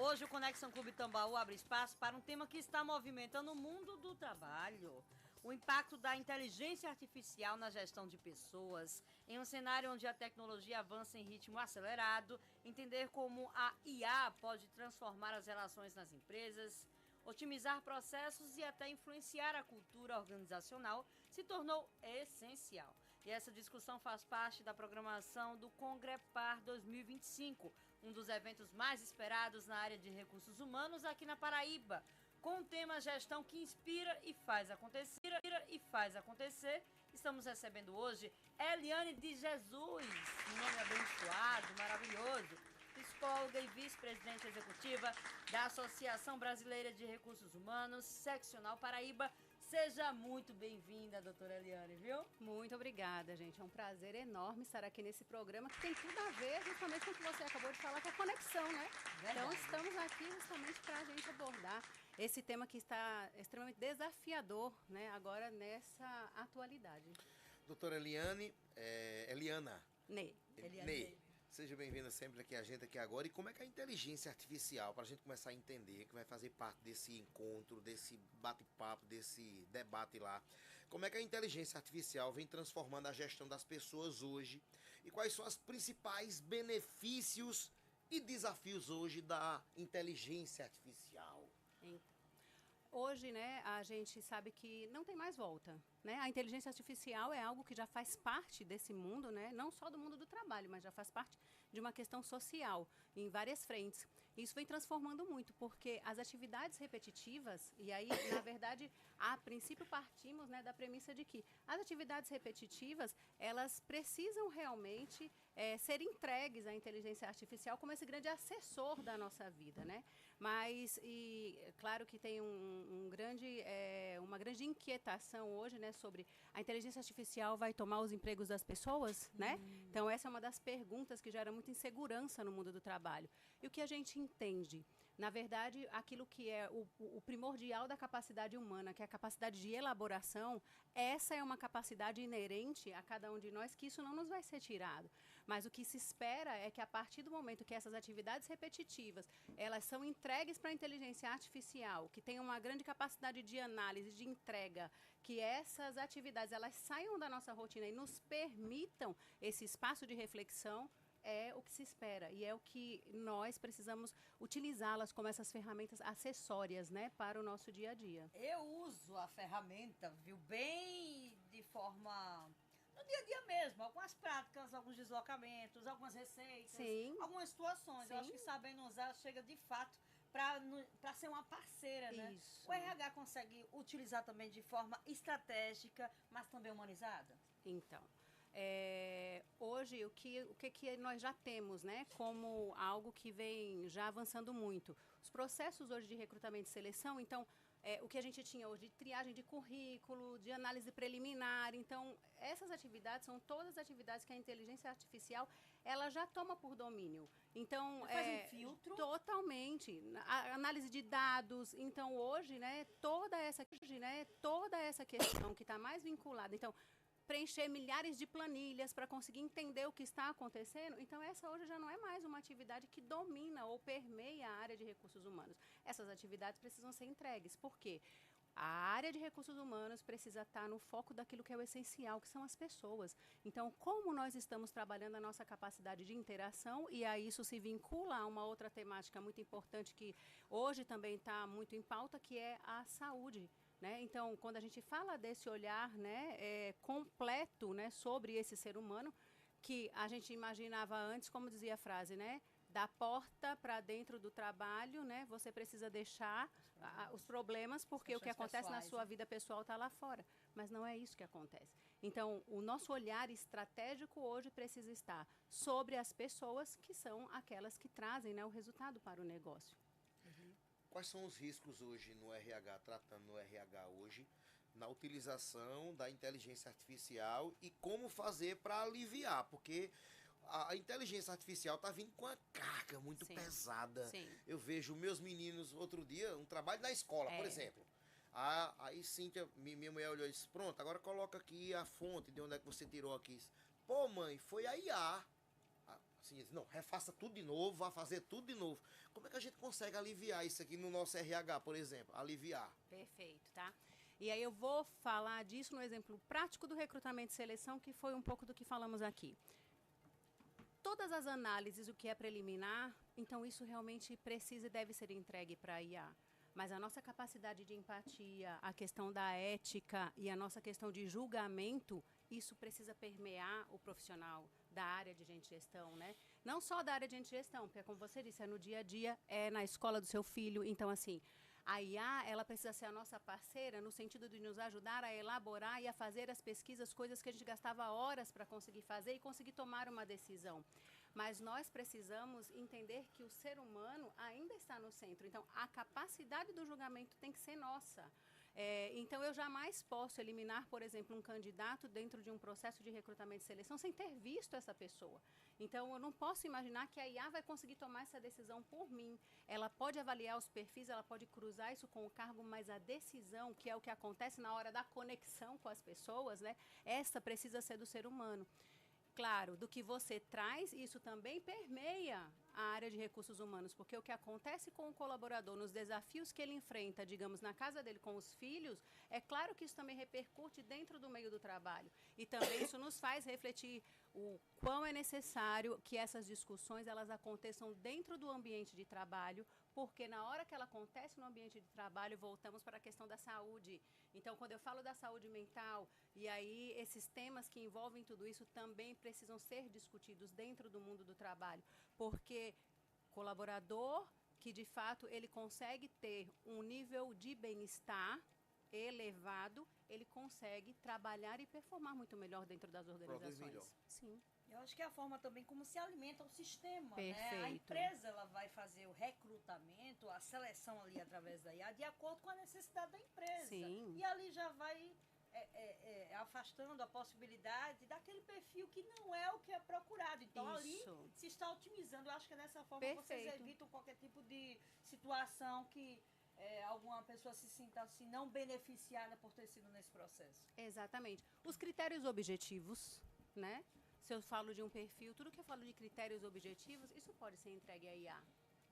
Hoje o Conexão Clube Tambaú abre espaço para um tema que está movimentando o mundo do trabalho. O impacto da inteligência artificial na gestão de pessoas. Em um cenário onde a tecnologia avança em ritmo acelerado, entender como a IA pode transformar as relações nas empresas, otimizar processos e até influenciar a cultura organizacional se tornou essencial. E essa discussão faz parte da programação do Congrepar 2025, um dos eventos mais esperados na área de recursos humanos aqui na Paraíba, com o tema Gestão que Inspira e Faz Acontecer. Estamos recebendo hoje Eliane de Jesus, um nome abençoado, maravilhoso, psicóloga e vice-presidente executiva da Associação Brasileira de Recursos Humanos, Seccional Paraíba. Seja muito bem-vinda, doutora Eliane, viu? Muito obrigada, gente. É um prazer enorme estar aqui nesse programa que tem tudo a ver justamente com o que você acabou de falar, com a conexão, né? Verdade. Então, estamos aqui justamente para a gente abordar esse tema que está extremamente desafiador, né? Agora, nessa atualidade. Doutora Eliane, Eliana. Ney. Ney. Seja bem-vinda sempre aqui a gente aqui agora. E como é que a inteligência artificial, para a gente começar a entender, que vai fazer parte desse encontro, desse bate-papo, desse debate lá, como é que a inteligência artificial vem transformando a gestão das pessoas hoje e quais são os principais benefícios e desafios hoje da inteligência artificial? Então, hoje, né, a gente sabe que não tem mais volta. Né? A inteligência artificial é algo que já faz parte desse mundo, né? Não só do mundo do trabalho, mas já faz parte de uma questão social em várias frentes. Isso vem transformando muito, porque as atividades repetitivas, e aí, na verdade, a princípio partimos, né, da premissa de que as atividades repetitivas, elas precisam realmente ser entregues à inteligência artificial como esse grande assessor da nossa vida, né? Mas, claro que tem uma grande inquietação hoje, né, sobre a inteligência artificial vai tomar os empregos das pessoas, né? Então, essa é uma das perguntas que gera muita insegurança no mundo do trabalho. E o que a gente entende? Na verdade, aquilo que é o primordial da capacidade humana, que é a capacidade de elaboração, essa é uma capacidade inerente a cada um de nós, que isso não nos vai ser tirado. Mas o que se espera é que a partir do momento que essas atividades repetitivas, elas são entregues para a inteligência artificial, que tem uma grande capacidade de análise, de entrega, que essas atividades elas saiam da nossa rotina e nos permitam esse espaço de reflexão, é o que se espera e é o que nós precisamos utilizá-las como essas ferramentas acessórias, né, para o nosso dia a dia. Eu uso a ferramenta, viu, bem de forma no dia a dia mesmo, algumas práticas, alguns deslocamentos, algumas receitas, sim, algumas situações. Sim. Eu acho que sabendo usar, chega de fato para ser uma parceira, né? Isso. O RH consegue utilizar também de forma estratégica, mas também humanizada? Então, hoje o que nós já temos, né, como algo que vem já avançando muito? Os processos hoje de recrutamento e seleção, então, o que a gente tinha hoje de triagem de currículo, de análise preliminar. Então, essas atividades são todas atividades que a inteligência artificial ela já toma por domínio. Então, faz um filtro? Totalmente. A análise de dados. Então, hoje, né, toda essa questão que está mais vinculada. Então, preencher milhares de planilhas para conseguir entender o que está acontecendo. Então, essa hoje já não é mais uma atividade que domina ou permeia a área de recursos humanos. Essas atividades precisam ser entregues. Por quê? A área de recursos humanos precisa estar no foco daquilo que é o essencial, que são as pessoas. Então, como nós estamos trabalhando a nossa capacidade de interação, e a isso se vincula a uma outra temática muito importante que hoje também está muito em pauta, que é a saúde. Né? Então, quando a gente fala desse olhar, né, completo, né, sobre esse ser humano, que a gente imaginava antes, como dizia a frase, né, da porta para dentro do trabalho, né, você precisa deixar os problemas, porque o que acontece pessoais, na sua vida pessoal está lá fora. Mas não é isso que acontece. Então, o nosso olhar estratégico hoje precisa estar sobre as pessoas que são aquelas que trazem, né, o resultado para o negócio. Uhum. Quais são os riscos hoje no RH, tratando no RH hoje, na utilização da inteligência artificial e como fazer para aliviar? Porque a inteligência artificial está vindo com uma carga muito pesada. Sim. Eu vejo meus meninos, outro dia, um trabalho na escola, por exemplo. Aí Cíntia, minha mulher olhou e disse, pronto, agora coloca aqui a fonte de onde é que você tirou aqui. Pô, mãe, foi a IA. Assim, não, refaça tudo de novo, vá fazer tudo de novo. Como é que a gente consegue consegue aliviar isso aqui no nosso RH, por exemplo? Aliviar. Perfeito, tá? E aí eu vou falar disso no exemplo prático do recrutamento e seleção, que foi um pouco do que falamos aqui. Todas as análises, o que é preliminar, então isso realmente precisa e deve ser entregue para a IA. Mas a nossa capacidade de empatia, a questão da ética e a nossa questão de julgamento, isso precisa permear o profissional da área de gente gestão, né? Não só da área de gente gestão, porque como você disse, é no dia a dia, é na escola do seu filho. Então, assim, a IA, ela precisa ser a nossa parceira no sentido de nos ajudar a elaborar e a fazer as pesquisas, coisas que a gente gastava horas para conseguir fazer e conseguir tomar uma decisão. Mas nós precisamos entender que o ser humano ainda está no centro. Então, a capacidade do julgamento tem que ser nossa. Então, eu jamais posso eliminar, por exemplo, um candidato dentro de um processo de recrutamento e seleção sem ter visto essa pessoa. Então, eu não posso imaginar que a IA vai conseguir tomar essa decisão por mim. Ela pode avaliar os perfis, ela pode cruzar isso com o cargo, mas a decisão, que é o que acontece na hora da conexão com as pessoas, né, essa precisa ser do ser humano. Claro, do que você traz, isso também permeia a área de recursos humanos, porque o que acontece com o colaborador nos desafios que ele enfrenta, digamos, na casa dele com os filhos, é claro que isso também repercute dentro do meio do trabalho. E também isso nos faz refletir o quão é necessário que essas discussões elas aconteçam dentro do ambiente de trabalho, porque na hora que ela acontece no ambiente de trabalho, voltamos para a questão da saúde. Então, quando eu falo da saúde mental, e aí esses temas que envolvem tudo isso também precisam ser discutidos dentro do mundo do trabalho, porque colaborador que de fato ele consegue ter um nível de bem-estar elevado, ele consegue trabalhar e performar muito melhor dentro das organizações. Sim. Eu acho que é a forma também como se alimenta o sistema, Perfeito. né? A empresa ela vai fazer o recrutamento, a seleção ali através da IA, de acordo com a necessidade da empresa. Sim. E ali já vai afastando a possibilidade daquele perfil que não é o que é procurado. Então ali se está otimizando. Eu acho que é dessa forma que vocês evitam qualquer tipo de situação que alguma pessoa se sinta assim, não beneficiada por ter sido nesse processo. Exatamente. Os critérios objetivos, né? Se eu falo de um perfil, tudo que eu falo de critérios objetivos, isso pode ser entregue à IA,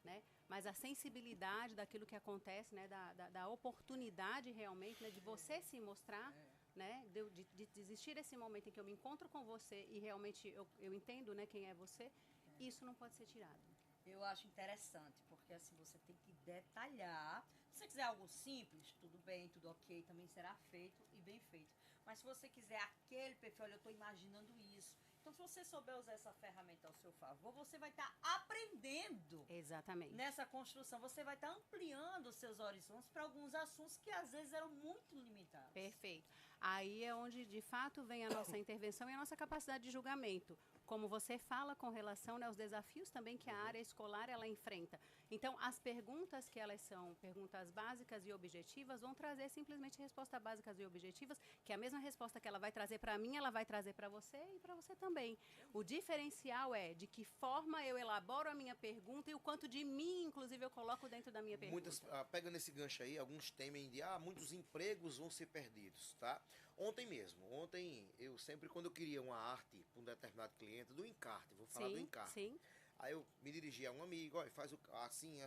né? Mas a sensibilidade daquilo que acontece, né? Da oportunidade realmente, né? De você se mostrar, né? De existir esse momento em que eu me encontro com você e realmente eu entendo, né? Quem é você, isso não pode ser tirado. Eu acho interessante, porque assim você tem que detalhar. Se você quiser algo simples, tudo bem, tudo ok, também será feito e bem feito. Mas se você quiser aquele perfil, olha, eu estou imaginando isso. Então, se você souber usar essa ferramenta ao seu favor, você vai estar aprendendo. Exatamente. Nessa construção. Você vai estar ampliando os seus horizontes para alguns assuntos que às vezes eram muito limitados. Perfeito. Aí é onde, de fato, vem a nossa intervenção e a nossa capacidade de julgamento. Como você fala com relação, né, aos desafios também que a área escolar ela enfrenta. Então, as perguntas que elas são perguntas básicas e objetivas vão trazer simplesmente respostas básicas e objetivas, que é a mesma resposta que ela vai trazer para mim, ela vai trazer para você e para você também. O diferencial é de que forma eu elaboro a minha pergunta e o quanto de mim, inclusive, eu coloco dentro da minha pergunta. Pegando esse gancho aí, alguns temem de muitos empregos vão ser perdidos, tá? Ontem eu sempre, quando eu queria uma arte para um determinado cliente, do encarte, vou falar do encarte. Sim. Aí eu me dirigi a um amigo, olha, faz assim.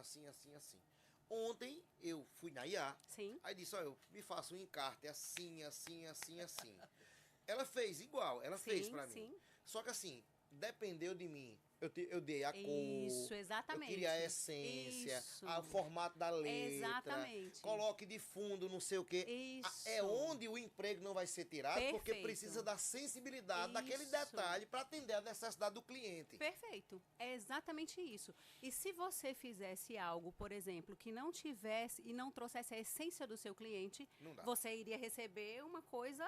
Ontem eu fui na IA, aí disse, olha, eu me faço um encarte assim. Ela fez igual, fez pra mim. Só que assim, dependeu de mim. Eu dei a cor. Isso, exatamente. Eu queria a essência, o formato da letra. Exatamente. Coloque de fundo, não sei o quê. Isso. É onde o emprego não vai ser tirado, Perfeito. porque precisa da sensibilidade daquele detalhe para atender a necessidade do cliente. Perfeito. É exatamente isso. E se você fizesse algo, por exemplo, que não tivesse e não trouxesse a essência do seu cliente, você iria receber uma coisa...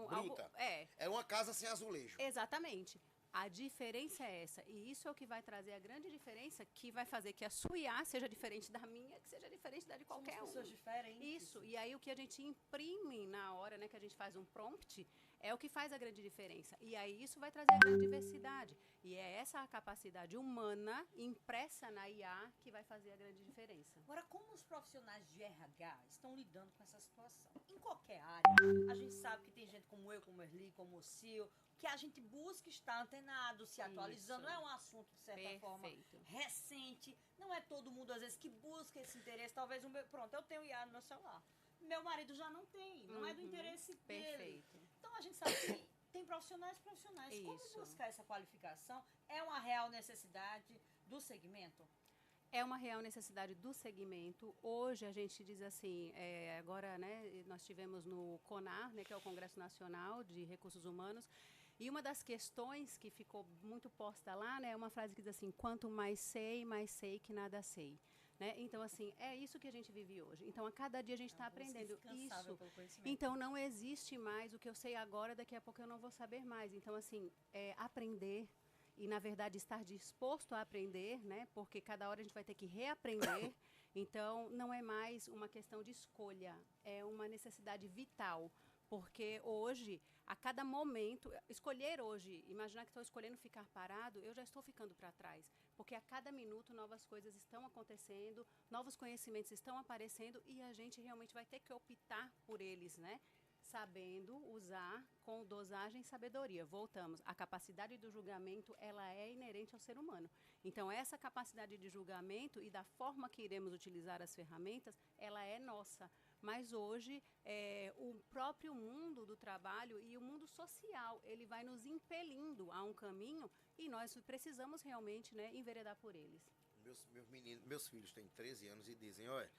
bruta. É uma casa sem azulejo. Exatamente. A diferença é essa, e isso é o que vai trazer a grande diferença, que vai fazer que a sua IA seja diferente da minha, que seja diferente da de qualquer um. Somos pessoas diferentes. Isso, e aí o que a gente imprime na hora, né, que a gente faz um prompt, é o que faz a grande diferença. E aí isso vai trazer a grande diversidade. E é essa a capacidade humana impressa na IA que vai fazer a grande diferença. Agora, como os profissionais de RH estão lidando com essa situação? Em qualquer área, a gente sabe que tem gente como eu, como Erli, como o Sil, que a gente busca estar antenado, se atualizando. Isso. Não é um assunto, de certa forma, recente. Não é todo mundo, às vezes, que busca esse interesse. Talvez o meu... Pronto, eu tenho IA no meu celular. Meu marido já não tem. Não é do interesse dele. Perfeito. Então, a gente sabe que tem profissionais e profissionais. Isso. Como buscar essa qualificação? É uma real necessidade do segmento? É uma real necessidade do segmento. Hoje a gente diz assim, agora, né, nós tivemos no CONAR, né, que é o Congresso Nacional de Recursos Humanos, e uma das questões que ficou muito posta lá, né, é uma frase que diz assim: quanto mais sei que nada sei. Né? Então, assim, é isso que a gente vive hoje. Então, a cada dia a gente está aprendendo isso. Então, não existe mais o que eu sei agora, daqui a pouco eu não vou saber mais. Então, assim, aprender e, na verdade, estar disposto a aprender, né? Porque cada hora a gente vai ter que reaprender. Então, não é mais uma questão de escolha, é uma necessidade vital. Porque hoje, a cada momento, escolher hoje, imaginar que estou escolhendo ficar parado, eu já estou ficando para trás. Porque a cada minuto novas coisas estão acontecendo, novos conhecimentos estão aparecendo e a gente realmente vai ter que optar por eles, né? Sabendo usar com dosagem e sabedoria. Voltamos, a capacidade do julgamento, ela é inerente ao ser humano. Então, essa capacidade de julgamento e da forma que iremos utilizar as ferramentas, ela é nossa. Mas hoje, o próprio mundo do trabalho e o mundo social, ele vai nos impelindo a um caminho e nós precisamos realmente, né, enveredar por eles. Meus filhos têm 13 anos e dizem: olha,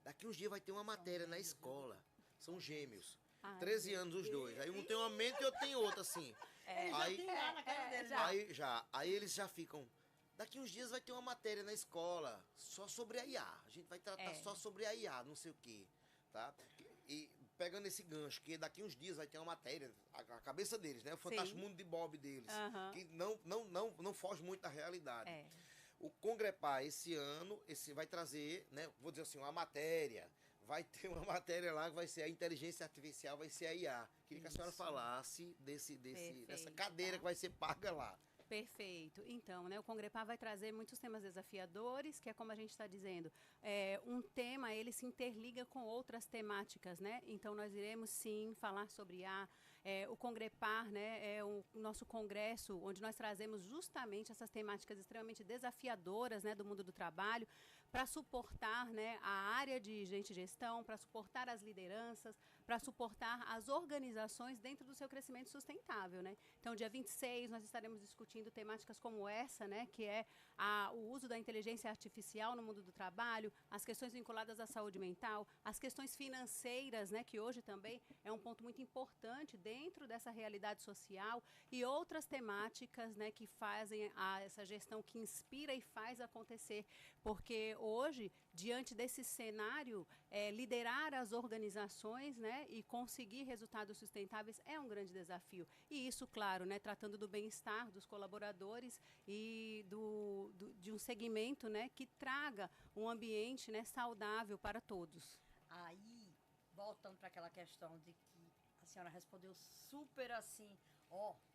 daqui uns dias vai ter uma matéria na escola. São gêmeos. 13 anos os dois. Aí um tem uma mente e outro tem outra, assim. Aí eles já ficam: daqui uns dias vai ter uma matéria na escola só sobre a IA. A gente vai tratar só sobre a IA, não sei o quê. Tá? E pegando esse gancho, que daqui uns dias vai ter uma matéria, a cabeça deles, né? O Fantástico Mundo de Bob deles, que não foge muito da realidade. O Congrepar esse ano, vai trazer, né? Vou dizer assim, uma matéria. Vai ter uma matéria lá que vai ser a inteligência artificial, vai ser a IA. Queria que a senhora falasse dessa cadeira que vai ser paga lá. Perfeito. Então, né, o Congrepar vai trazer muitos temas desafiadores, que é como a gente está dizendo, um tema, ele se interliga com outras temáticas, né? Então, nós iremos, sim, falar sobre o Congrepar, né, é o nosso congresso, onde nós trazemos justamente essas temáticas extremamente desafiadoras, né, do mundo do trabalho, para suportar, né, a área de gestão, para suportar as lideranças, para suportar as organizações dentro do seu crescimento sustentável, né? Então, dia 26, nós estaremos discutindo temáticas como essa, né, que é o uso da inteligência artificial no mundo do trabalho, as questões vinculadas à saúde mental, as questões financeiras, né, que hoje também é um ponto muito importante dentro dessa realidade social, e outras temáticas, né, que fazem essa gestão que inspira e faz acontecer, porque hoje, diante desse cenário, liderar as organizações, né, e conseguir resultados sustentáveis é um grande desafio. E isso, claro, né, tratando do bem-estar dos colaboradores e de um segmento, né, que traga um ambiente, né, saudável para todos. Aí, voltando para aquela questão de que a senhora respondeu super assim,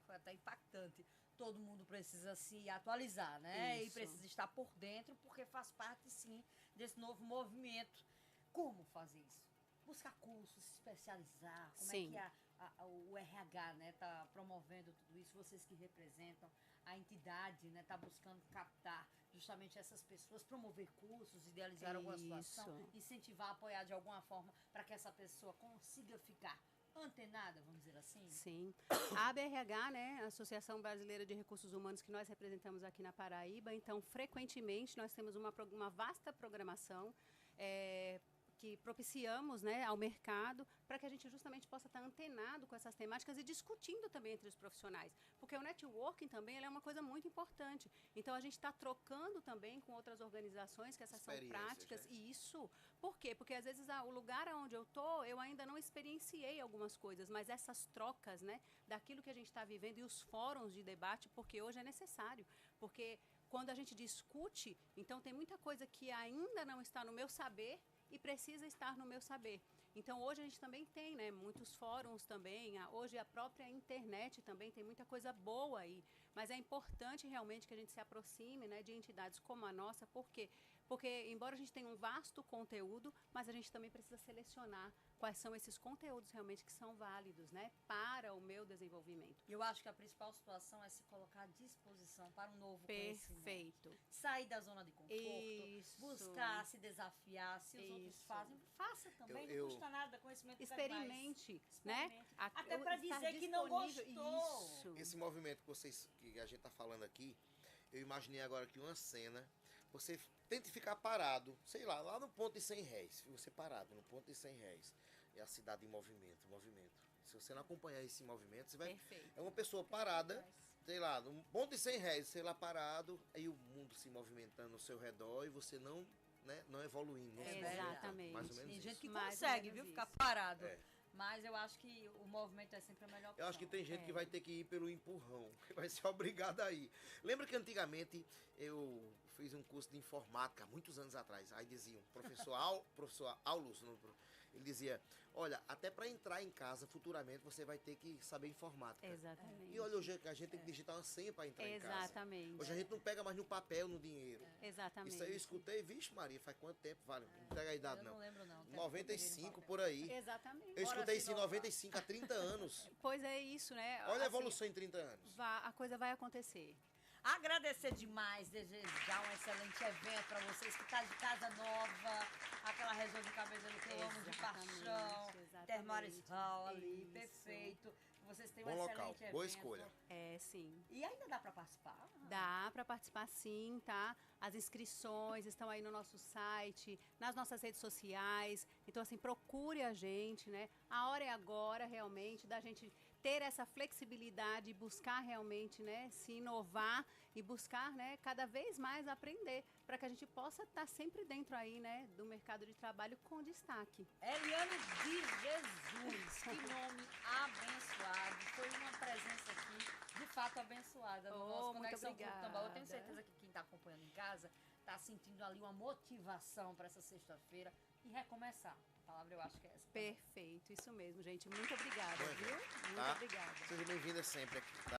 foi até impactante. Todo mundo precisa se atualizar, né? Isso. E precisa estar por dentro, porque faz parte, sim, desse novo movimento. Como fazer isso? Buscar cursos, se especializar, como sim. é que o RH, né, está promovendo tudo isso, vocês que representam a entidade, né, está buscando captar justamente essas pessoas, promover cursos, idealizar alguma situação, incentivar, apoiar de alguma forma para que essa pessoa consiga ficar antenada, vamos dizer assim? Sim. A ABRH, né, a Associação Brasileira de Recursos Humanos, que nós representamos aqui na Paraíba, então, frequentemente, nós temos uma vasta programação que propiciamos, né, ao mercado, para que a gente justamente possa estar antenado com essas temáticas e discutindo também entre os profissionais. Porque o networking também é uma coisa muito importante. Então, a gente está trocando também com outras organizações, que essas são práticas. Né? E isso, por quê? Porque, às vezes, o lugar onde eu estou, eu ainda não experienciei algumas coisas, mas essas trocas, né, daquilo que a gente está vivendo e os fóruns de debate, porque hoje é necessário. Porque quando a gente discute, então tem muita coisa que ainda não está no meu saber, e precisa estar no meu saber. Então, hoje a gente também tem, né, muitos fóruns também, hoje a própria internet também tem muita coisa boa aí, mas é importante realmente que a gente se aproxime, né, de entidades como a nossa, por quê? Porque, embora a gente tenha um vasto conteúdo, mas a gente também precisa selecionar quais são esses conteúdos realmente que são válidos, né, para o meu desenvolvimento. Eu acho que a principal situação é se colocar à disposição para um novo conhecimento. Perfeito. Sair da zona de conforto, Isso. buscar se desafiar, se os outros Isso. fazem, faça também, Eu- não custa nada, conhecimento Experimente, né? Experimente. Até para Estar dizer que não disponível. gostou. Isso. Esse movimento que a gente tá falando aqui, eu imaginei agora aqui uma cena. Você tente ficar parado, sei lá no ponto de 100 réis. Você parado no ponto de 100 réis. É a cidade em movimento, movimento. Se você não acompanhar esse movimento, você vai. Perfeito. É uma pessoa parada, sei lá, num ponto de 100 réis, sei lá, parado, aí o mundo se movimentando ao seu redor e você não, né, não evoluindo. Não se movimentando. Exatamente. Mais ou menos Tem isso. gente que Mais ou consegue, menos viu, isso. ficar parado. É. Mas eu acho que o movimento é sempre a melhor opção. Eu acho que tem gente É. que vai ter que ir pelo empurrão, que vai ser obrigado a ir. Lembra que antigamente eu fiz um curso de informática, muitos anos atrás, aí diziam, professor Aulus, ele dizia, olha, até para entrar em casa futuramente você vai ter que saber informática. Exatamente. E olha, hoje a gente tem que digitar uma senha para entrar em casa. Exatamente. Hoje a gente não pega mais no papel, no dinheiro. Exatamente. Isso aí eu escutei, vixe Maria, faz quanto tempo, vale? Não pega a idade Eu não. não lembro não. Até 95 por aí. Exatamente. Eu escutei isso em Bora se 95 há 30 anos. Pois é isso, né? Olha a Assim, evolução em 30 anos. a coisa vai acontecer. Agradecer demais, desejar um excelente evento para vocês que tá de casa nova, aquela região de Cabedelo que eu amo de paixão, Termares Hall ali, Isso. perfeito. Vocês têm um Bom excelente local, evento. boa escolha. É, sim. E ainda dá para participar? Dá para participar sim, tá? As inscrições estão aí no nosso site, nas nossas redes sociais. Então, assim, procure a gente, né? A hora é agora, realmente, da gente ter essa flexibilidade e buscar realmente, né, se inovar e buscar, né, cada vez mais aprender, para que a gente possa estar sempre dentro aí, né, do mercado de trabalho com destaque. Eliane de Jesus, que nome abençoado. Foi uma presença aqui, de fato, abençoada no nosso muito Conexão Clube obrigada. Tambaú. Eu tenho certeza que quem está acompanhando em casa está sentindo ali uma motivação para essa sexta-feira e recomeçar. A palavra eu acho que é essa. Perfeito, isso mesmo, gente. Muito obrigada, Bom viu? evento, Muito tá? obrigada. Seja bem-vinda sempre aqui, tá?